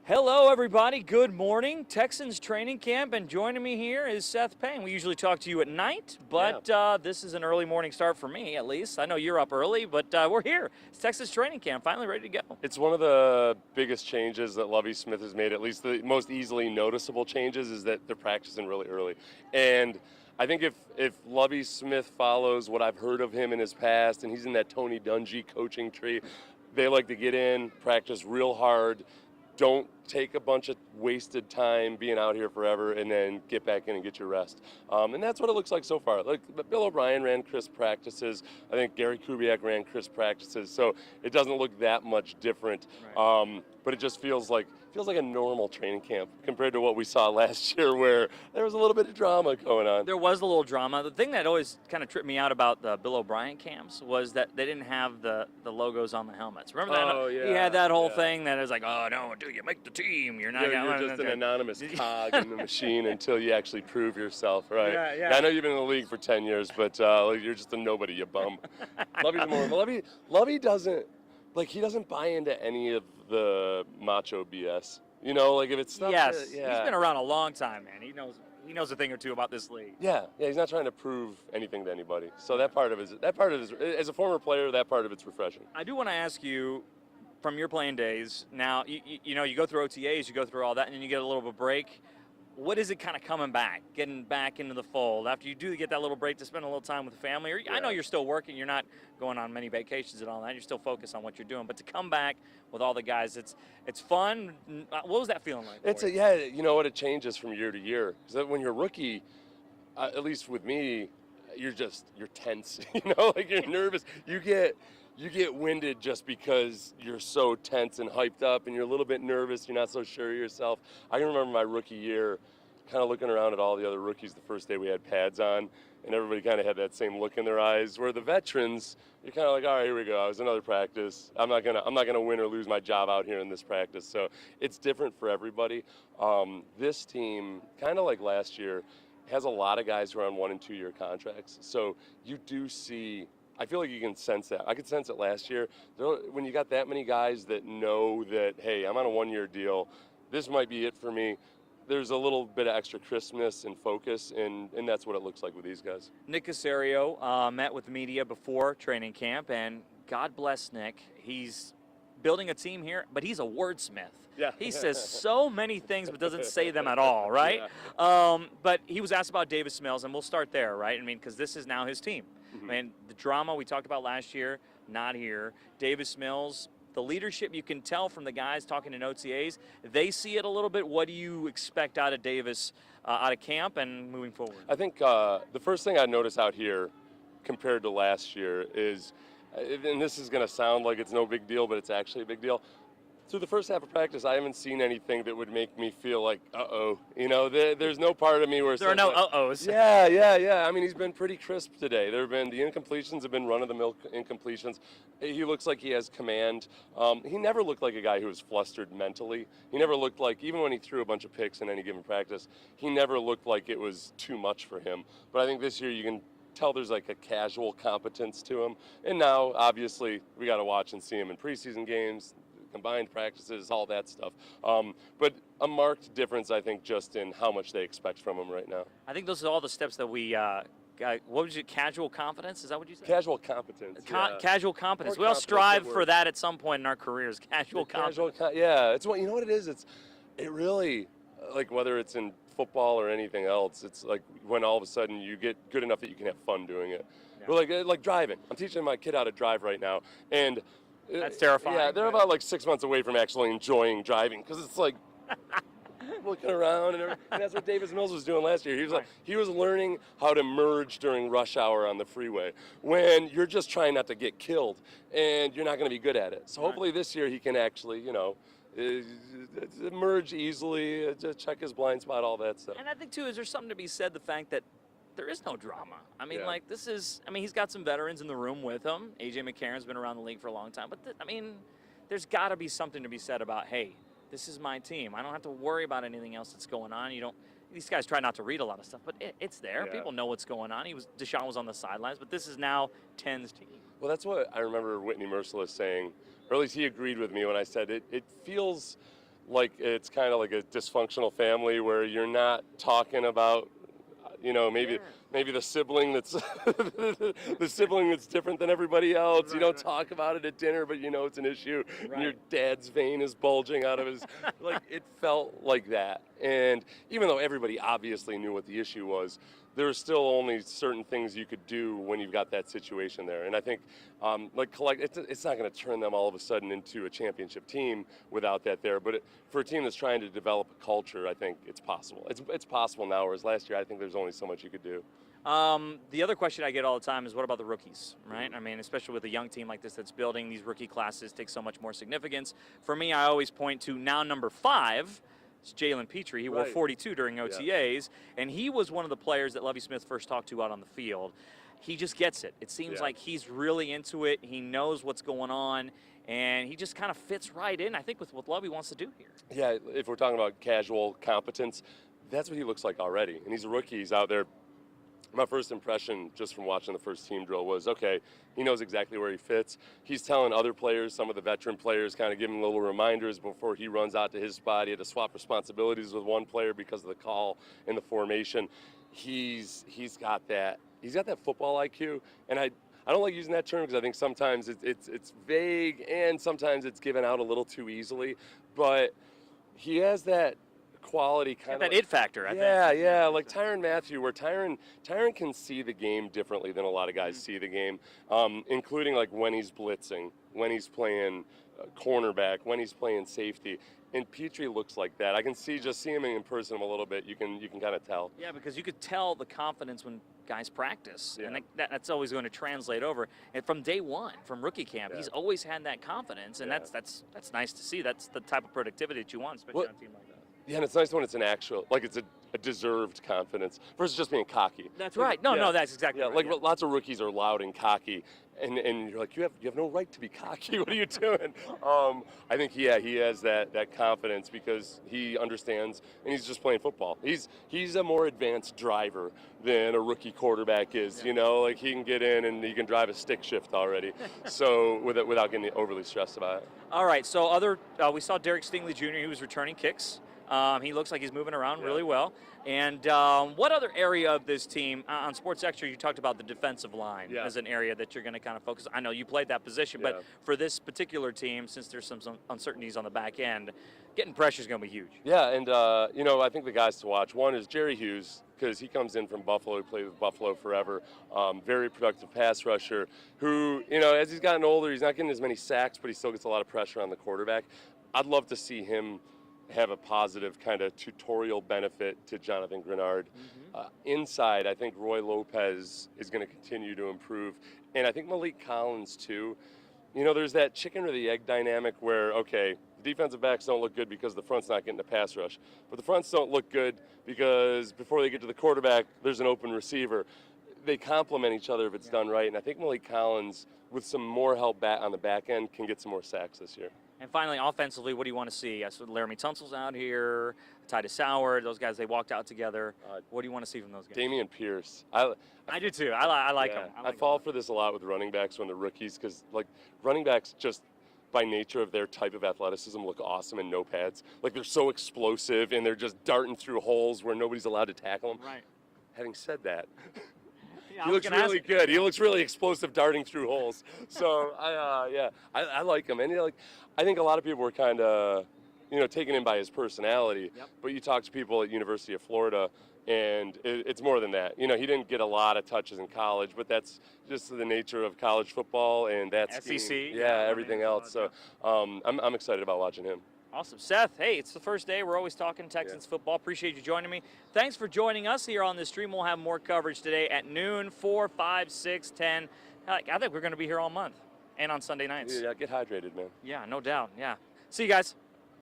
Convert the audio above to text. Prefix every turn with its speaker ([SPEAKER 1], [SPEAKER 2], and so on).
[SPEAKER 1] Hello, everybody. Good morning. Texans Training Camp, and joining me here is Seth Payne. We usually talk to you at night, but this is an early morning start for me, at least. I know you're up early, but we're here. It's Texas Training Camp, finally ready to go.
[SPEAKER 2] It's one of the biggest changes that Lovie Smith has made, at least the most easily noticeable changes, is that they're practicing really early. And I think if Lovie Smith follows what I've heard of him in his past, and he's in that Tony Dungy coaching tree, they like to get in, practice real hard, don't take a bunch of wasted time being out here forever, and then get back in and get your rest. And that's what it looks like so far. Like Bill O'Brien ran crisp practices. I think Gary Kubiak ran crisp practices. So it doesn't look that much different.
[SPEAKER 1] Right.
[SPEAKER 2] But it just feels like a normal training camp compared to what we saw last year, where there was a little bit of drama going on.
[SPEAKER 1] There was a little drama. The thing that always kind of tripped me out about the Bill O'Brien camps was that they didn't have the logos on the helmets. Remember that?
[SPEAKER 2] Oh, yeah.
[SPEAKER 1] He had that whole thing that is like, oh, no, until you make the team, you're not
[SPEAKER 2] You're just an anonymous cog in the machine until you actually prove yourself, right?
[SPEAKER 1] Yeah.
[SPEAKER 2] I know you've been in the league for 10 years, but you're just a nobody, you bum. Lovey doesn't, he doesn't buy into any of the macho BS. You know, if it's stuff.
[SPEAKER 1] Yes, he's been around a long time, man. He knows a thing or two about this league.
[SPEAKER 2] Yeah, he's not trying to prove anything to anybody. So that part of it, as a former player, that part of it's refreshing.
[SPEAKER 1] I do want to ask you, from your playing days, now you go through OTAs, you go through all that, and then you get a little bit of a break. What is it kind of coming back, getting back into the fold after you do get that little break to spend a little time with the family? Or, I know you're still working, you're not going on many vacations and all that, you're still focused on what you're doing, but to come back with all the guys, it's fun. What was that feeling like?
[SPEAKER 2] You know what, it changes from year to year. Because when you're a rookie, at least with me, you're tense. You're nervous. You get winded just because you're so tense and hyped up, and you're a little bit nervous. You're not so sure of yourself. I can remember my rookie year, kind of looking around at all the other rookies the first day we had pads on, and everybody kind of had that same look in their eyes. Where the veterans, you're kind of like, all right, here we go. It was another practice. I'm not gonna win or lose my job out here in this practice. So it's different for everybody. This team, kind of like last year, has a lot of guys who are on 1- and 2-year contracts. So you do see. I feel like you can sense that. I could sense it last year. When you got that many guys that know that, hey, I'm on a 1-year deal, this might be it for me, there's a little bit of extra crispness and focus, and that's what it looks like with these guys.
[SPEAKER 1] Nick Caserio met with the media before training camp, and God bless Nick. He's building a team here, but he's a wordsmith.
[SPEAKER 2] Yeah.
[SPEAKER 1] He says so many things but doesn't say them at all, right?
[SPEAKER 2] Yeah.
[SPEAKER 1] But he was asked about Davis Mills, and we'll start there, right? because this is now his team.
[SPEAKER 2] Mm-hmm.
[SPEAKER 1] And the drama we talked about last year, not here. Davis Mills, the leadership you can tell from the guys talking in OTAs, they see it a little bit. What do you expect out of Davis, out of camp and moving forward?
[SPEAKER 2] I think the first thing I notice out here compared to last year is, and this is going to sound like it's no big deal, but it's actually a big deal. Through the first half of practice, I haven't seen anything that would make me feel like, uh-oh. There's no part of me where
[SPEAKER 1] there are no uh-ohs.
[SPEAKER 2] Yeah. I mean, he's been pretty crisp today. The incompletions have been run-of-the-mill incompletions. He looks like he has command. He never looked like a guy who was flustered mentally. He never looked like, even when he threw a bunch of picks in any given practice, he never looked like it was too much for him. But I think this year you can tell there's a casual competence to him. And now, obviously, we got to watch and see him in preseason games, combined practices, all that stuff. But a marked difference, I think, just in how much they expect from him right now.
[SPEAKER 1] I think those are all the steps that we got. What was it? Casual confidence? Is that what you said?
[SPEAKER 2] Casual competence.
[SPEAKER 1] Casual competence.
[SPEAKER 2] Or
[SPEAKER 1] We all strive
[SPEAKER 2] confidence
[SPEAKER 1] for that at some point in our careers. Casual confidence.
[SPEAKER 2] It's what, you know what it is? It really, whether it's in football or anything else, it's like when all of a sudden you get good enough that you can have fun doing it.
[SPEAKER 1] Yeah.
[SPEAKER 2] But like driving. I'm teaching my kid how to drive right now, and
[SPEAKER 1] that's terrifying.
[SPEAKER 2] Yeah, they're about 6 months away from actually enjoying driving, because it's like looking around and everything. And that's what Davis Mills was doing last year. He was learning how to merge during rush hour on the freeway when you're just trying not to get killed and you're not going to be good at it. So hopefully this year he can actually, merge easily, check his blind spot, all that stuff.
[SPEAKER 1] And I think too, is there something to be said the fact that there is no drama. He's got some veterans in the room with him. A.J. McCarron's been around the league for a long time. But, there's got to be something to be said about, hey, this is my team. I don't have to worry about anything else that's going on. These guys try not to read a lot of stuff, but it's there. Yeah. People know what's going on. Deshaun was on the sidelines, but this is now 10's team.
[SPEAKER 2] Well, that's what I remember Whitney Merciless saying, or at least he agreed with me when I said it feels like it's kind of like a dysfunctional family where you're not talking about, maybe the sibling that's the sibling that's different than everybody else. You don't talk about it at dinner, but it's an issue. And your dad's vein is bulging out of his. Like, it felt like that. And even though everybody obviously knew what the issue was, there were still only certain things you could do when you've got that situation there. And I think, it's not going to turn them all of a sudden into a championship team without that there. But for a team that's trying to develop a culture, I think it's possible. It's possible now, whereas last year I think there's only so much you could do.
[SPEAKER 1] The other question I get all the time is, what about the rookies, right? I mean, especially with a young team like this that's building, these rookie classes take so much more significance. For me, I always point to now number 5. It's Jalen Petrie. He wore 42 during OTAs, and he was one of the players that Lovie Smith first talked to out on the field. He just gets it. It seems like he's really into it. He knows what's going on, and he just kind of fits right in, I think, with what Lovie wants to do here.
[SPEAKER 2] Yeah, if we're talking about casual competence, that's what he looks like already. And he's a rookie. He's out there. My first impression just from watching the first team drill was, okay, he knows exactly where he fits. He's telling other players, some of the veteran players, kind of giving little reminders before he runs out to his spot. He had to swap responsibilities with one player because of the call in the formation. He's got that football IQ, and I don't like using that term because I think sometimes it's vague and sometimes it's given out a little too easily, but he has that quality kind of
[SPEAKER 1] that it factor, I think.
[SPEAKER 2] Yeah, like Tyrann Mathieu, where Tyrann can see the game differently than a lot of guys see the game, including like when he's blitzing, when he's playing cornerback, when he's playing safety. And Petrie looks like that. I can see him in person a little bit. You can kind of tell.
[SPEAKER 1] Yeah, because you could tell the confidence when guys practice, and that's always going to translate over. And from day one, from rookie camp, he's always had that confidence, and that's nice to see. That's the type of productivity that you want, especially on a team like that.
[SPEAKER 2] Yeah, and it's nice when it's an actual, like it's a deserved confidence versus just being cocky.
[SPEAKER 1] That's right. No, that's exactly right.
[SPEAKER 2] Like lots of rookies are loud and cocky, and you're like, you have no right to be cocky. What are you doing? I think he has that confidence because he understands, and he's just playing football. He's a more advanced driver than a rookie quarterback is. Like he can get in and he can drive a stick shift already. So without getting overly stressed about it.
[SPEAKER 1] All right. So we saw Derek Stingley Jr. He was returning kicks. He looks like he's moving around really well. And what other area of this team, on Sports Extra, you talked about the defensive line as an area that you're going to kind of focus on. I know you played that position, but for this particular team, since there's some uncertainties on the back end, getting pressure is going to be huge.
[SPEAKER 2] Yeah, and, I think the guys to watch, one is Jerry Hughes, because he comes in from Buffalo. He played with Buffalo forever. Very productive pass rusher who, as he's gotten older, he's not getting as many sacks, but he still gets a lot of pressure on the quarterback. I'd love to see him have a positive kind of tutorial benefit to Jonathan Grenard. Inside, I think Roy Lopez is going to continue to improve. And I think Malik Collins, too. There's that chicken or the egg dynamic where, okay, the defensive backs don't look good because the front's not getting a pass rush. But the fronts don't look good because before they get to the quarterback, there's an open receiver. They complement each other if it's done right. And I think Malik Collins, with some more help on the back end, can get some more sacks this year.
[SPEAKER 1] And finally, offensively, what do you want to see? I saw Laramie Tunsil's out here, Titus Sauer, those guys, they walked out together. What do you want to see from those guys?
[SPEAKER 2] Damian Pierce.
[SPEAKER 1] I do too. I like him.
[SPEAKER 2] I fall for this a lot with running backs when they're rookies because, running backs just by nature of their type of athleticism look awesome in no pads. Like, they're so explosive and they're just darting through holes where nobody's allowed to tackle them.
[SPEAKER 1] Right.
[SPEAKER 2] Having said that, he looks really good. He looks really explosive darting through holes. So, I like him. And, I think a lot of people were kind of, taken in by his personality. But you talk to people at University of Florida, and it's more than that. He didn't get a lot of touches in college, but that's just the nature of college football and that
[SPEAKER 1] SEC.
[SPEAKER 2] Everything else. So I'm excited about watching him.
[SPEAKER 1] Awesome. Seth, hey, it's the first day. We're always talking Texans football. Appreciate you joining me. Thanks for joining us here on the stream. We'll have more coverage today at noon, 4, 5, 6, 10. I think we're going to be here all month and on Sunday nights.
[SPEAKER 2] Yeah, get hydrated, man.
[SPEAKER 1] Yeah, no doubt. Yeah. See you guys.